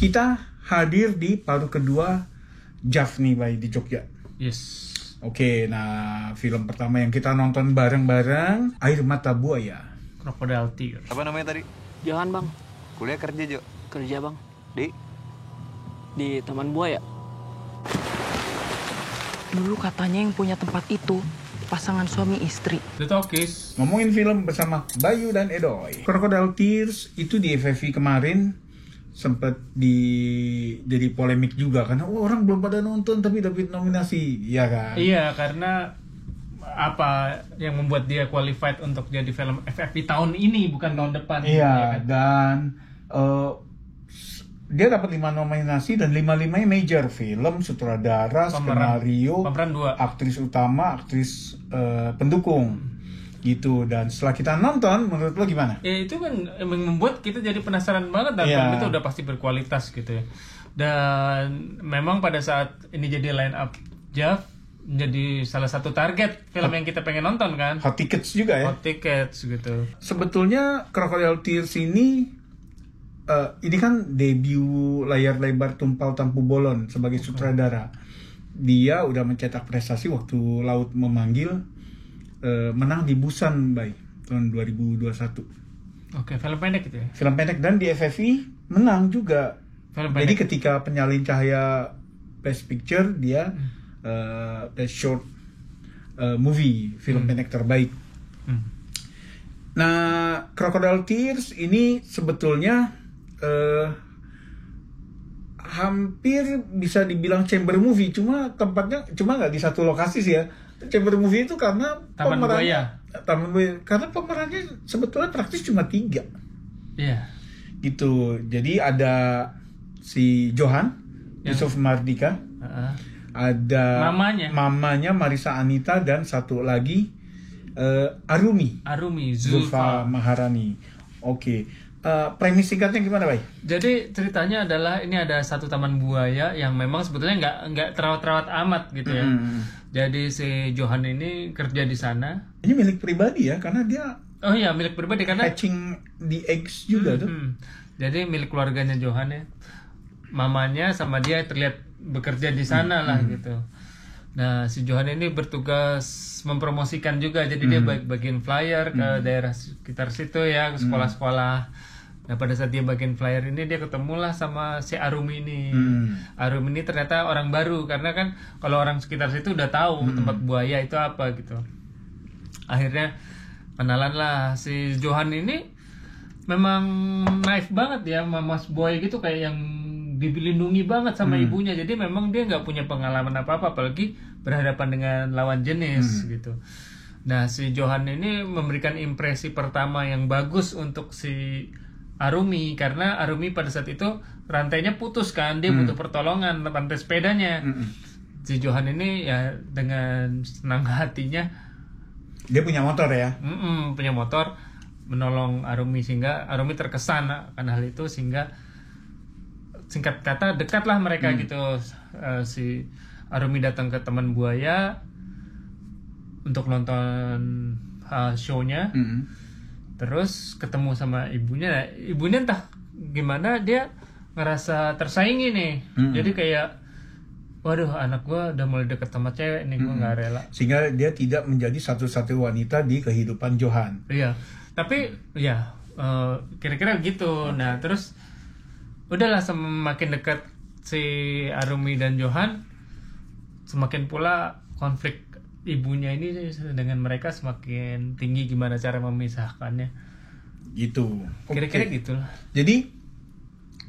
kita hadir di paruh kedua JAF nih, Bay, di Jogja. Yes. Oke, nah film pertama yang kita nonton bareng-bareng Air Mata Buaya. Crocodile Tears. Apa namanya tadi? Johan bang, Kuliah kerja, Jo? kerja bang Di Taman Buaya. Dulu katanya yang punya tempat itu pasangan suami istri. The Talkies. Ngomongin film bersama Bayu dan Edoy. Crocodile Tears itu di FFI kemarin sempat jadi polemik juga karena orang belum pada nonton tapi dapat nominasi, ya kan? Iya, karena apa yang membuat dia qualified untuk jadi film FFI tahun ini bukan tahun depan. Iya, ya kan? dan dia dapat 5 nominasi dan 5-5-nya major, film, sutradara, skenario, pemeran 2, aktris utama, aktris pendukung, gitu. Dan setelah kita nonton, menurut lo gimana? Ya itu kan emang membuat kita jadi penasaran banget dan film itu udah pasti berkualitas gitu ya. Dan memang pada saat ini jadi line up JAF menjadi salah satu target film yang kita pengen nonton kan. Hot tickets juga ya. Hot tickets gitu. Sebetulnya Crocodile Tears ini kan debut layar lebar Tumpal Tampu Bolon sebagai sutradara. Dia udah mencetak prestasi waktu Laut Memanggil, menang di Busan, Bay, tahun 2021. Oke, film pendek gitu ya. Film pendek, dan di FFI menang juga. Film Jadi pendek. ketika Penyalin Cahaya Best Picture, dia Best Short Movie, film pendek terbaik. Nah, Crocodile Tears ini sebetulnya hampir bisa dibilang chamber movie, cuma tempatnya nggak di satu lokasi sih ya. Chamber movie itu karena Taman Buaya. Karena pemerannya sebetulnya praktis cuma 3. Iya. Gitu. Jadi ada si Johan, Yusuf Mardika, ada mamanya Marisa Anita, dan satu lagi Arumi Zulfa Maharani. Oke. Premis singkatnya gimana, Bay? Jadi ceritanya adalah ini ada satu taman buaya yang memang sebetulnya nggak terawat amat gitu ya. Jadi si Johan ini kerja di sana. Ini milik pribadi ya, karena dia milik pribadi karena hatching the eggs juga tuh. Jadi milik keluarganya Johan ya. Mamanya sama dia terlihat bekerja di sana lah gitu. Nah, si Johan ini bertugas mempromosikan juga. Jadi dia bagiin flyer ke daerah sekitar situ ya, ke sekolah-sekolah. Nah, pada saat dia bagian flyer ini dia ketemulah sama si Arumi ini. Arumi ini ternyata orang baru karena kan kalau orang sekitar situ udah tahu tempat buaya itu apa gitu. Akhirnya kenalan lah. Si Johan ini memang naif banget ya, Mas Boy gitu, kayak yang dilindungi banget sama ibunya. Jadi memang dia nggak punya pengalaman apa-apa, apalagi berhadapan dengan lawan jenis gitu. Nah, si Johan ini memberikan impresi pertama yang bagus untuk si Arumi, karena Arumi pada saat itu rantainya putus kan, dia butuh pertolongan rantai sepedanya. Si Johan ini ya dengan senang hatinya, dia punya motor ya, punya motor, menolong Arumi sehingga Arumi terkesan akan hal itu, sehingga singkat kata dekatlah mereka gitu. Si Arumi datang ke Taman Buaya untuk nonton show-nya. Terus ketemu sama ibunya. Nah, ibunya entah gimana dia ngerasa tersaingi nih. Jadi kayak, waduh, anak gue udah mulai deket sama cewek nih, gue nggak rela. Sehingga dia tidak menjadi satu-satu wanita di kehidupan Johan. Iya, tapi ya kira-kira gitu. Nah, terus udahlah semakin dekat si Arumi dan Johan, semakin pula konflik ibunya ini dengan mereka semakin tinggi, gimana cara memisahkannya gitu. Kira-kira gitu lah. Jadi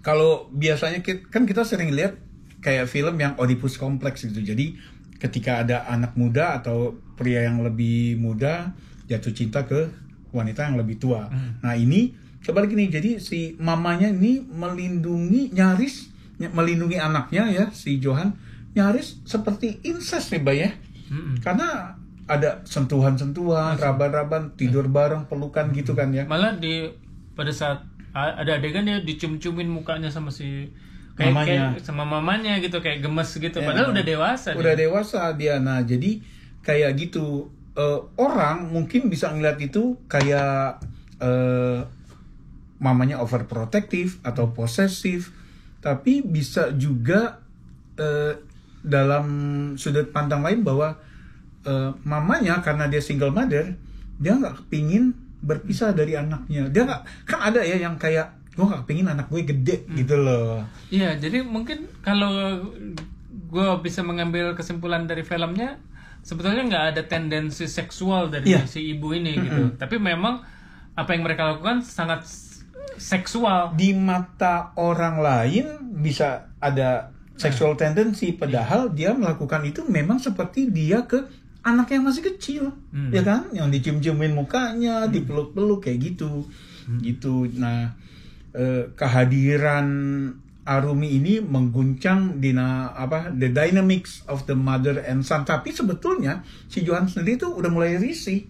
kalau biasanya kan kita sering lihat kayak film yang Oedipus kompleks gitu. Jadi ketika ada anak muda atau pria yang lebih muda jatuh cinta ke wanita yang lebih tua. Nah, ini kebalik nih. Jadi si mamanya ini nyaris melindungi anaknya ya, si Johan, nyaris seperti incest nih, Bay ya. Karena ada sentuhan-sentuhan, raban-raban, tidur bareng, pelukan gitu kan ya. Malah pada saat ada adegan dia dicium-ciumin mukanya sama si mamanya. kayak sama mamanya gitu, kayak gemes gitu. Padahal udah dewasa. Udah dewasa dia. Nah, jadi kayak gitu. Orang mungkin bisa ngeliat itu kayak mamanya overprotective atau posesif. tapi bisa juga dalam sudut pandang lain bahwa mamanya karena dia single mother, dia nggak kepingin berpisah dari anaknya. Dia nggak, kan ada ya yang kayak gue nggak kepingin anak gue gede gitu loh. Iya, jadi mungkin kalau gue bisa mengambil kesimpulan dari filmnya, sebetulnya nggak ada tendensi seksual dari si ibu ini gitu. Tapi memang apa yang mereka lakukan sangat seksual. Di mata orang lain bisa ada sexual tendency, padahal dia melakukan itu memang seperti dia ke anak yang masih kecil, ya kan, yang dicium-ciumin mukanya, dipeluk-peluk kayak gitu, gitu. Nah, kehadiran Arumi ini mengguncang the dynamics of the mother and son. Tapi sebetulnya si Johan sendiri tuh udah mulai risih.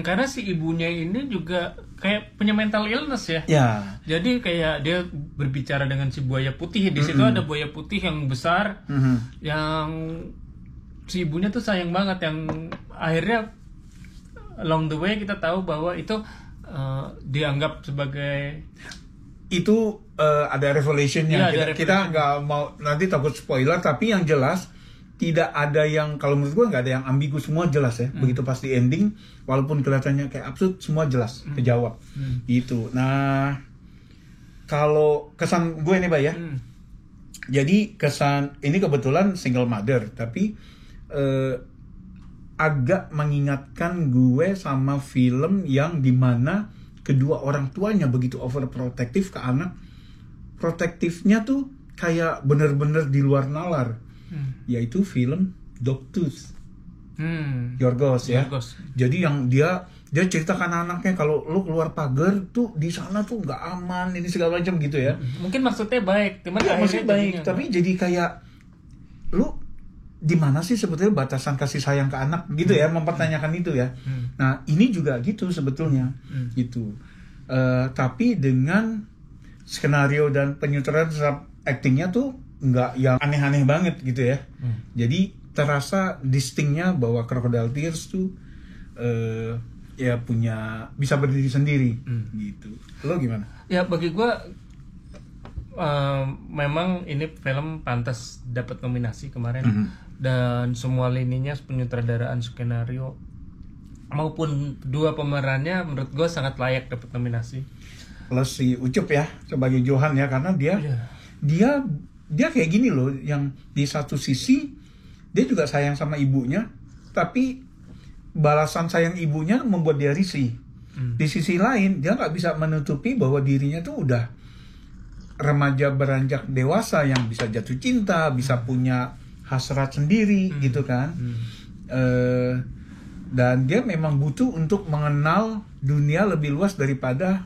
Karena si ibunya ini juga kayak punya mental illness ya. Ya. Jadi kayak dia berbicara dengan si buaya putih. Di situ ada buaya putih yang besar, yang si ibunya tuh sayang banget. Yang akhirnya along the way kita tahu bahwa itu dianggap sebagai itu ada revelationnya. Kita nggak mau nanti takut spoiler, tapi yang jelas tidak ada yang, kalau menurut gue nggak ada yang ambigu, semua jelas ya. Begitu pas di ending, walaupun kelihatannya kayak absurd, semua jelas kejawab gitu. Nah, kalau kesan gue nih Bay ya, jadi kesan ini kebetulan single mother, tapi agak mengingatkan gue sama film yang dimana kedua orang tuanya begitu overprotective ke anak. Protektifnya tuh kayak bener-bener di luar nalar. Yaitu film Dogtooth, Yorgos ya. Jadi yang dia ceritakan anaknya kalau lu keluar pagar tuh di sana tuh nggak aman, ini segala macam gitu ya. Mungkin maksudnya baik, cuman ya, maksudnya baik, tapi jadi kayak lu di mana sih sebetulnya batasan kasih sayang ke anak gitu ya, mempertanyakan itu ya. Nah ini juga gitu sebetulnya gitu. Tapi dengan skenario dan penyutradaran aktingnya tuh nggak yang aneh-aneh banget gitu ya. Jadi terasa distinctnya bahwa Crocodile Tears tuh ya punya, bisa berdiri sendiri gitu. Lo gimana? Ya bagi gue memang ini film pantas dapat nominasi kemarin. Dan semua lininya, penyutradaraan, skenario maupun dua pemerannya menurut gue sangat layak dapat nominasi. Plus si Ucup ya sebagai Johan ya, karena dia kayak gini loh, yang di satu sisi dia juga sayang sama ibunya, tapi balasan sayang ibunya membuat dia risih. Di sisi lain dia nggak bisa menutupi bahwa dirinya tuh udah remaja beranjak dewasa yang bisa jatuh cinta, bisa punya hasrat sendiri gitu kan. Dan dia memang butuh untuk mengenal dunia lebih luas daripada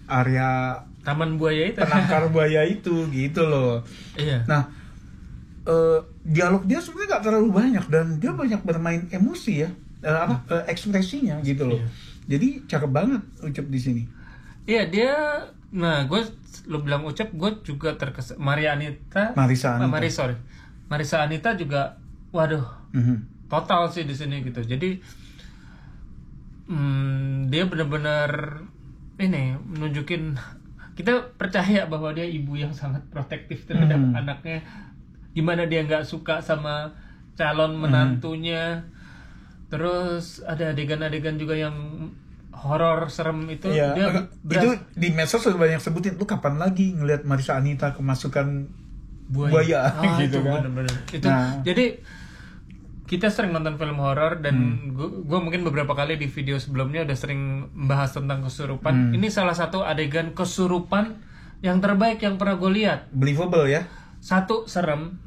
area taman buaya itu, penangkar buaya itu gitu loh. Iya. Nah, dialog dia sebenarnya nggak terlalu banyak dan dia banyak bermain emosi ya, ekspresinya gitu loh. Iya. Jadi cakep banget Ucup di sini. Iya dia. Nah, lo bilang Ucup, gue juga terkesan. Marisa Anita juga, waduh, total sih di sini gitu. Jadi dia benar-benar ini menunjukin, kita percaya bahwa dia ibu yang sangat protektif terhadap anaknya. Gimana dia nggak suka sama calon menantunya. Terus ada adegan-adegan juga yang horor serem itu. Iya, itu di medsos sudah banyak sebutin, lu kapan lagi ngelihat Marisa Anita kemasukan buaya gitu itu kan. Bener-bener. Itu jadi kita sering nonton film horor dan gue mungkin beberapa kali di video sebelumnya udah sering membahas tentang kesurupan. Ini salah satu adegan kesurupan yang terbaik yang pernah gue lihat. Believable ya. Satu, serem.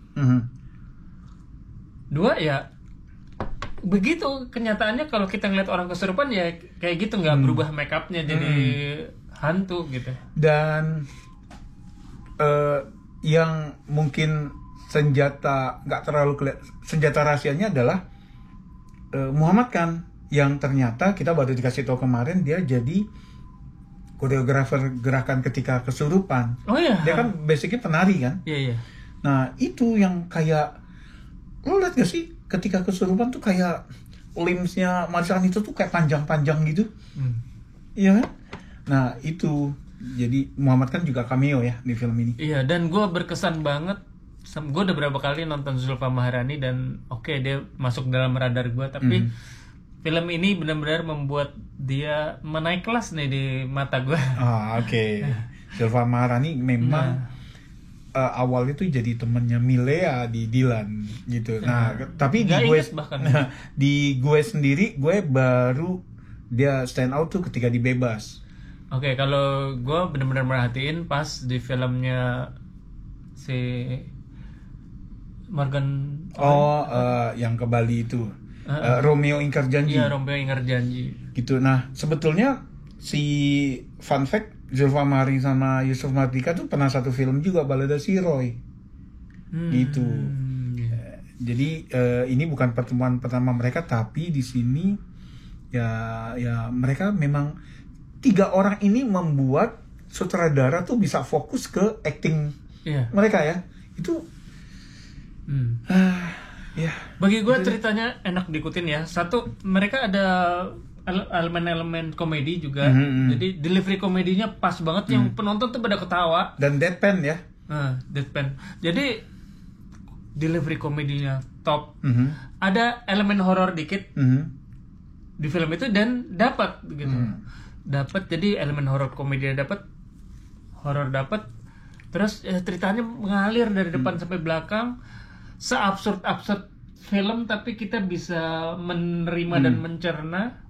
Dua, ya begitu kenyataannya kalau kita ngeliat orang kesurupan ya kayak gitu, nggak berubah make upnya jadi hantu gitu. Dan yang mungkin senjata rahasianya adalah Muhammad Khan, yang ternyata kita baru dikasih tahu kemarin dia jadi koreografer gerakan ketika kesurupan. Oh iya. Dia kan basicnya penari kan. Iya. Nah itu yang kayak, lo liat gak sih ketika kesurupan tuh kayak limbsnya Marisa Anita tuh kayak panjang-panjang gitu. Iya kan? Nah itu Jadi Muhammad kan juga cameo ya di film ini. Iya, dan gue berkesan banget. Gue udah berapa kali nonton Zulfa Maharani dan oke, dia masuk dalam radar gue. Tapi film ini benar-benar membuat dia menaik kelas nih di mata gue. Oke. Zulfa Maharani memang awalnya tuh jadi temennya Milea di Dilan gitu. Nah, tapi di Nggak gue inget bahkan. di gue sendiri gue baru dia stand out tuh ketika di Bebas. Oke, kalau gue benar-benar merhatiin pas di filmnya si Morgan. Yang ke Bali itu. Romeo Ingkar Janji. Iya, Romeo Ingkar Janji. Gitu. Nah, sebetulnya si fun fact Zulfa Maharani sama Yusuf Mardika tuh pernah satu film juga, Balada Si Roy. Gitu. Jadi ini bukan pertemuan pertama mereka, tapi di sini ya mereka memang 3 orang ini membuat sutradara tuh bisa fokus ke acting mereka ya. Itu ya. Bagi gue ceritanya enak diikutin ya. Satu, mereka ada elemen-elemen komedi juga. Jadi delivery komedinya pas banget, yang penonton tuh pada ketawa. Dan deadpan ya. Deadpan. Jadi delivery komedinya top. Ada elemen horor dikit di film itu dan dapat gitu. Dapat, jadi elemen horor komedinya dapat, horor dapat. Terus ceritanya mengalir dari depan sampai belakang. Seabsurd-absurd film tapi kita bisa menerima dan mencerna.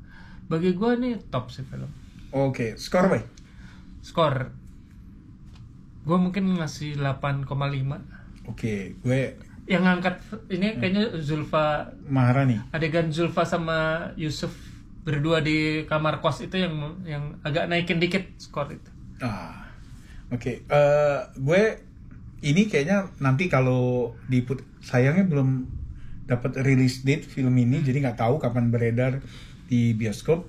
Bagi gue nih top sih film. Oke, skor Bay? Skor gue mungkin ngasih 8,5. Oke, gue yang ngangkat ini kayaknya Zulfa Maharani. Adegan Zulfa sama Yusuf berdua di kamar kos itu yang agak naikin dikit skor itu. Oke. Gue ini kayaknya nanti kalau sayangnya belum dapat release date film ini, jadi nggak tahu kapan beredar di bioskop.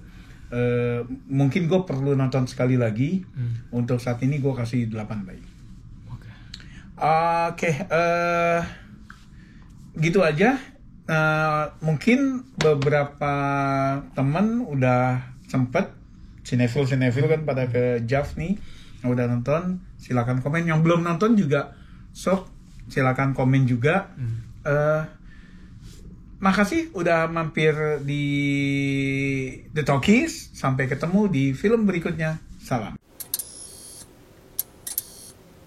Mungkin gue perlu nonton sekali lagi. Untuk saat ini gue kasih 8 baik. Oke. Gitu aja. Mungkin beberapa teman udah sempet sinetfil kan pada ke JAV nih, yang udah nonton silakan komen, yang belum nonton juga sok silakan komen juga. Makasih udah mampir di The Talkies. Sampai ketemu di film berikutnya. Salam.